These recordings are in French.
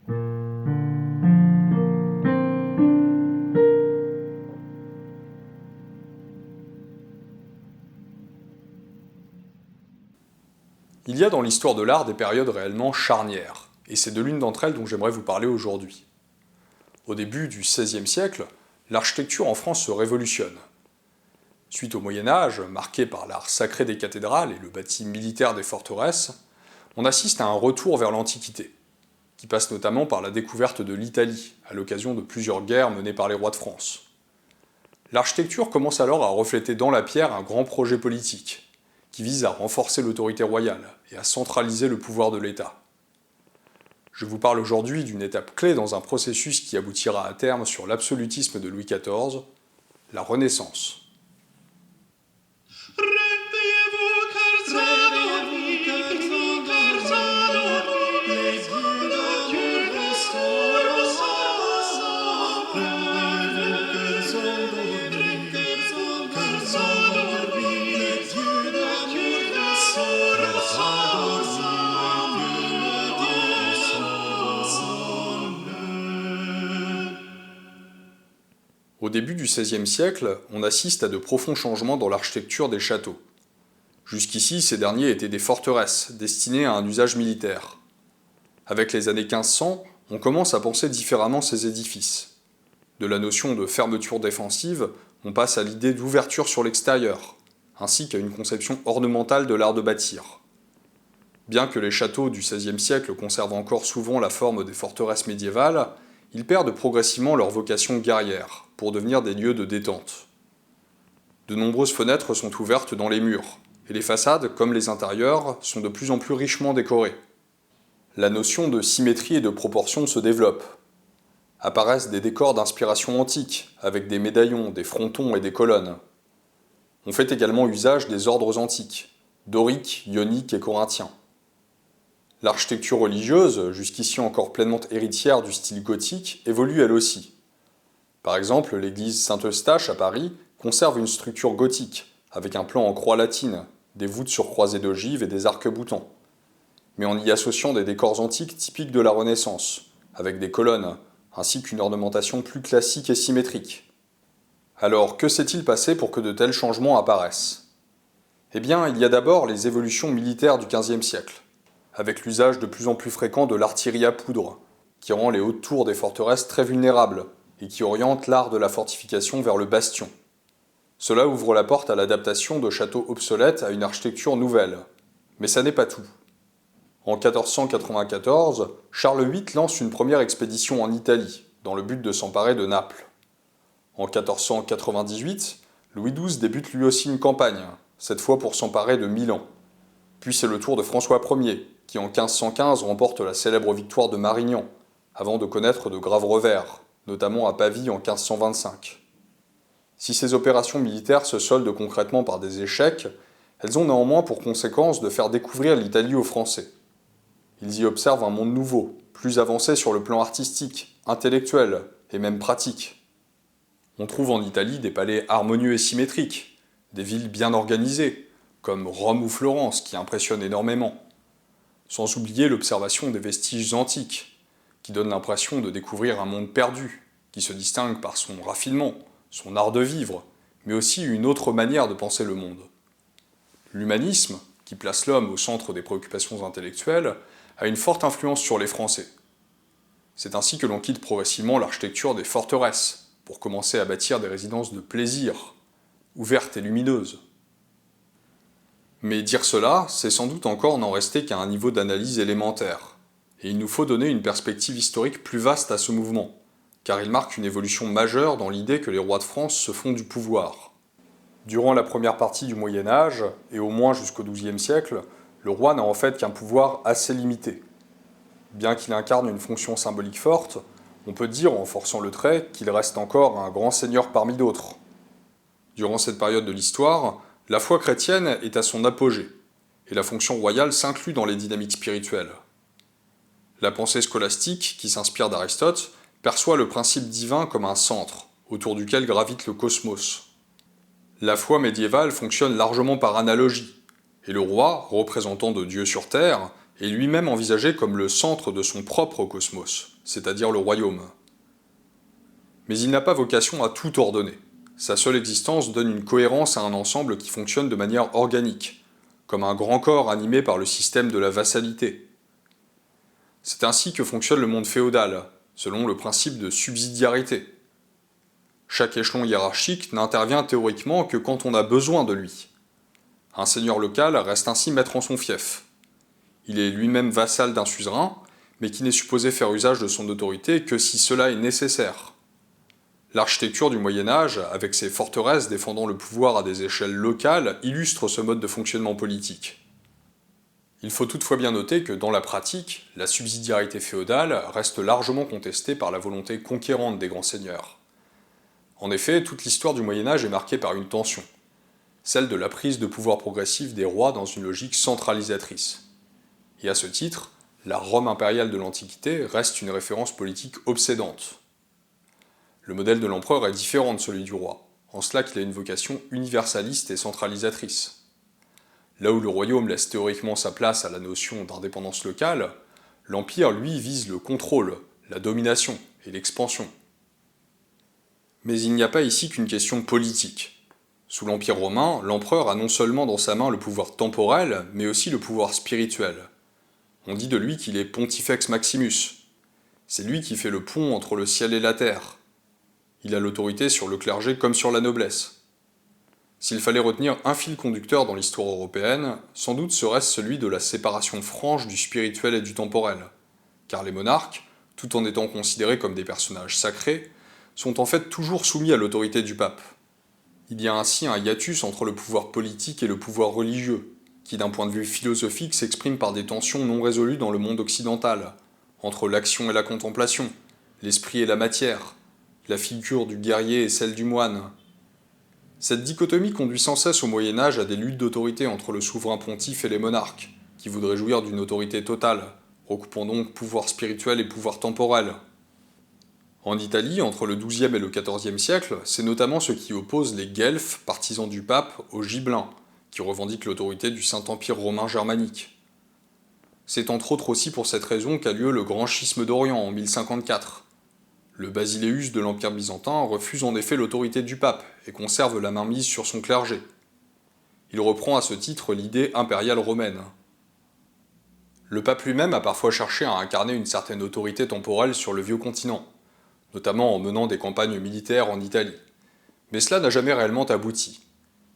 Il y a dans l'histoire de l'art des périodes réellement charnières, et c'est de l'une d'entre elles dont j'aimerais vous parler aujourd'hui. Au début du XVIe siècle, l'architecture en France se révolutionne. Suite au Moyen-Âge, marqué par l'art sacré des cathédrales et le bâti militaire des forteresses, on assiste à un retour vers l'Antiquité, qui passe notamment par la découverte de l'Italie, à l'occasion de plusieurs guerres menées par les rois de France. L'architecture commence alors à refléter dans la pierre un grand projet politique, qui vise à renforcer l'autorité royale et à centraliser le pouvoir de l'État. Je vous parle aujourd'hui d'une étape clé dans un processus qui aboutira à terme sur l'absolutisme de Louis XIV, la Renaissance. Au début du XVIe siècle, on assiste à de profonds changements dans l'architecture des châteaux. Jusqu'ici, ces derniers étaient des forteresses, destinées à un usage militaire. Avec les années 1500, on commence à penser différemment ces édifices. De la notion de fermeture défensive, on passe à l'idée d'ouverture sur l'extérieur, ainsi qu'à une conception ornementale de l'art de bâtir. Bien que les châteaux du XVIe siècle conservent encore souvent la forme des forteresses médiévales, ils perdent progressivement leur vocation guerrière, pour devenir des lieux de détente. De nombreuses fenêtres sont ouvertes dans les murs, et les façades, comme les intérieurs, sont de plus en plus richement décorées. La notion de symétrie et de proportion se développe. Apparaissent des décors d'inspiration antique, avec des médaillons, des frontons et des colonnes. On fait également usage des ordres antiques, doriques, ioniques et corinthiens. L'architecture religieuse, jusqu'ici encore pleinement héritière du style gothique, évolue elle aussi. Par exemple, l'église Saint-Eustache à Paris conserve une structure gothique, avec un plan en croix latine, des voûtes sur croisées d'ogives et des arcs-boutants, mais en y associant des décors antiques typiques de la Renaissance, avec des colonnes, ainsi qu'une ornementation plus classique et symétrique. Alors, que s'est-il passé pour que de tels changements apparaissent ? Eh bien, il y a d'abord les évolutions militaires du XVe siècle, avec l'usage de plus en plus fréquent de l'artillerie à poudre, qui rend les hautes tours des forteresses très vulnérables, et qui oriente l'art de la fortification vers le bastion. Cela ouvre la porte à l'adaptation de châteaux obsolètes à une architecture nouvelle. Mais ça n'est pas tout. En 1494, Charles VIII lance une première expédition en Italie, dans le but de s'emparer de Naples. En 1498, Louis XII débute lui aussi une campagne, cette fois pour s'emparer de Milan. Puis c'est le tour de François Ier, qui en 1515 remporte la célèbre victoire de Marignan, avant de connaître de graves revers, notamment à Pavie en 1525. Si ces opérations militaires se soldent concrètement par des échecs, elles ont néanmoins pour conséquence de faire découvrir l'Italie aux Français. Ils y observent un monde nouveau, plus avancé sur le plan artistique, intellectuel et même pratique. On trouve en Italie des palais harmonieux et symétriques, des villes bien organisées, comme Rome ou Florence qui impressionnent énormément. Sans oublier l'observation des vestiges antiques, qui donne l'impression de découvrir un monde perdu, qui se distingue par son raffinement, son art de vivre, mais aussi une autre manière de penser le monde. L'humanisme, qui place l'homme au centre des préoccupations intellectuelles, a une forte influence sur les Français. C'est ainsi que l'on quitte progressivement l'architecture des forteresses, pour commencer à bâtir des résidences de plaisir, ouvertes et lumineuses. Mais dire cela, c'est sans doute encore n'en rester qu'à un niveau d'analyse élémentaire. Et il nous faut donner une perspective historique plus vaste à ce mouvement, car il marque une évolution majeure dans l'idée que les rois de France se font du pouvoir. Durant la première partie du Moyen-Âge, et au moins jusqu'au XIIe siècle, le roi n'a en fait qu'un pouvoir assez limité. Bien qu'il incarne une fonction symbolique forte, on peut dire, en forçant le trait, qu'il reste encore un grand seigneur parmi d'autres. Durant cette période de l'histoire, la foi chrétienne est à son apogée, et la fonction royale s'inclut dans les dynamiques spirituelles. La pensée scolastique, qui s'inspire d'Aristote, perçoit le principe divin comme un centre, autour duquel gravite le cosmos. La foi médiévale fonctionne largement par analogie, et le roi, représentant de Dieu sur terre, est lui-même envisagé comme le centre de son propre cosmos, c'est-à-dire le royaume. Mais il n'a pas vocation à tout ordonner. Sa seule existence donne une cohérence à un ensemble qui fonctionne de manière organique, comme un grand corps animé par le système de la vassalité. C'est ainsi que fonctionne le monde féodal, selon le principe de subsidiarité. Chaque échelon hiérarchique n'intervient théoriquement que quand on a besoin de lui. Un seigneur local reste ainsi maître en son fief. Il est lui-même vassal d'un suzerain, mais qui n'est supposé faire usage de son autorité que si cela est nécessaire. L'architecture du Moyen-Âge, avec ses forteresses défendant le pouvoir à des échelles locales, illustre ce mode de fonctionnement politique. Il faut toutefois bien noter que, dans la pratique, la subsidiarité féodale reste largement contestée par la volonté conquérante des grands seigneurs. En effet, toute l'histoire du Moyen-Âge est marquée par une tension, celle de la prise de pouvoir progressive des rois dans une logique centralisatrice. Et à ce titre, la Rome impériale de l'Antiquité reste une référence politique obsédante. Le modèle de l'empereur est différent de celui du roi, en cela qu'il a une vocation universaliste et centralisatrice. Là où le royaume laisse théoriquement sa place à la notion d'indépendance locale, l'empire, lui, vise le contrôle, la domination et l'expansion. Mais il n'y a pas ici qu'une question politique. Sous l'Empire romain, l'empereur a non seulement dans sa main le pouvoir temporel, mais aussi le pouvoir spirituel. On dit de lui qu'il est Pontifex Maximus. C'est lui qui fait le pont entre le ciel et la terre. Il a l'autorité sur le clergé comme sur la noblesse. S'il fallait retenir un fil conducteur dans l'histoire européenne, sans doute serait-ce celui de la séparation franche du spirituel et du temporel, car les monarques, tout en étant considérés comme des personnages sacrés, sont en fait toujours soumis à l'autorité du pape. Il y a ainsi un hiatus entre le pouvoir politique et le pouvoir religieux, qui d'un point de vue philosophique s'exprime par des tensions non résolues dans le monde occidental, entre l'action et la contemplation, l'esprit et la matière, la figure du guerrier et celle du moine. Cette dichotomie conduit sans cesse au Moyen-Âge à des luttes d'autorité entre le souverain pontife et les monarques, qui voudraient jouir d'une autorité totale, recoupant donc pouvoir spirituel et pouvoir temporel. En Italie, entre le XIIe et le XIVe siècle, c'est notamment ce qui oppose les Guelfes, partisans du pape, aux Gibelins, qui revendiquent l'autorité du Saint-Empire romain germanique. C'est entre autres aussi pour cette raison qu'a lieu le Grand Schisme d'Orient en 1054. Le Basileus de l'Empire byzantin refuse en effet l'autorité du pape et conserve la mainmise sur son clergé. Il reprend à ce titre l'idée impériale romaine. Le pape lui-même a parfois cherché à incarner une certaine autorité temporelle sur le vieux continent, notamment en menant des campagnes militaires en Italie. Mais cela n'a jamais réellement abouti,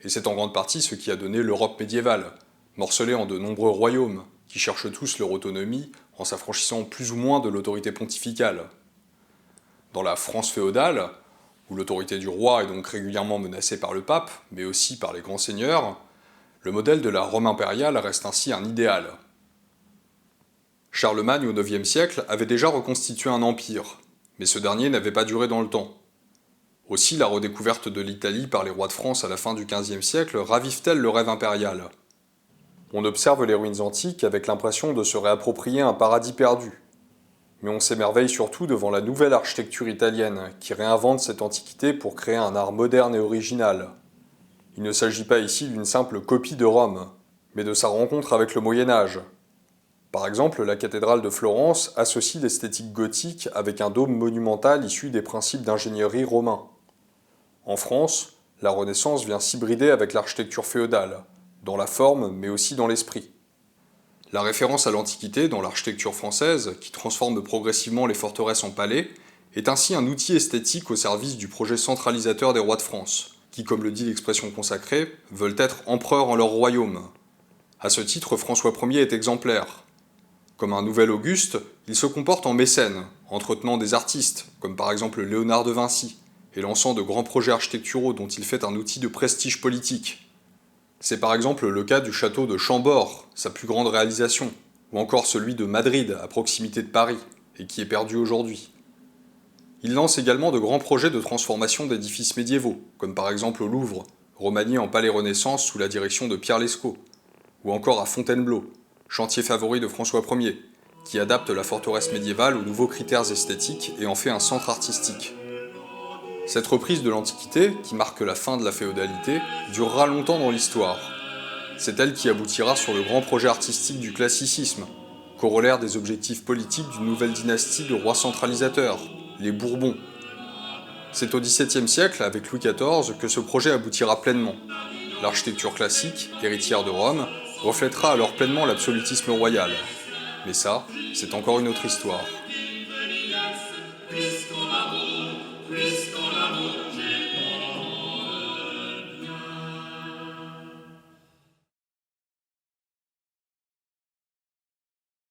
et c'est en grande partie ce qui a donné l'Europe médiévale, morcelée en de nombreux royaumes, qui cherchent tous leur autonomie en s'affranchissant plus ou moins de l'autorité pontificale. Dans la France féodale, où l'autorité du roi est donc régulièrement menacée par le pape, mais aussi par les grands seigneurs, le modèle de la Rome impériale reste ainsi un idéal. Charlemagne au IXe siècle avait déjà reconstitué un empire, mais ce dernier n'avait pas duré dans le temps. Aussi la redécouverte de l'Italie par les rois de France à la fin du XVe siècle ravive-t-elle le rêve impérial. On observe les ruines antiques avec l'impression de se réapproprier un paradis perdu. Mais on s'émerveille surtout devant la nouvelle architecture italienne, qui réinvente cette antiquité pour créer un art moderne et original. Il ne s'agit pas ici d'une simple copie de Rome, mais de sa rencontre avec le Moyen-Âge. Par exemple, la cathédrale de Florence associe l'esthétique gothique avec un dôme monumental issu des principes d'ingénierie romains. En France, la Renaissance vient s'hybrider avec l'architecture féodale, dans la forme mais aussi dans l'esprit. La référence à l'Antiquité dans l'architecture française, qui transforme progressivement les forteresses en palais, est ainsi un outil esthétique au service du projet centralisateur des rois de France, qui, comme le dit l'expression consacrée, veulent être empereurs en leur royaume. À ce titre, François Ier est exemplaire. Comme un nouvel Auguste, il se comporte en mécène, entretenant des artistes, comme par exemple Léonard de Vinci, et lançant de grands projets architecturaux dont il fait un outil de prestige politique. C'est par exemple le cas du château de Chambord, sa plus grande réalisation, ou encore celui de Madrid, à proximité de Paris, et qui est perdu aujourd'hui. Il lance également de grands projets de transformation d'édifices médiévaux, comme par exemple au Louvre, remanié en palais Renaissance sous la direction de Pierre Lescot, ou encore à Fontainebleau, chantier favori de François Ier, qui adapte la forteresse médiévale aux nouveaux critères esthétiques et en fait un centre artistique. Cette reprise de l'Antiquité, qui marque la fin de la féodalité, durera longtemps dans l'histoire. C'est elle qui aboutira sur le grand projet artistique du classicisme, corollaire des objectifs politiques d'une nouvelle dynastie de rois centralisateurs, les Bourbons. C'est au XVIIe siècle, avec Louis XIV, que ce projet aboutira pleinement. L'architecture classique, héritière de Rome, reflètera alors pleinement l'absolutisme royal. Mais ça, c'est encore une autre histoire.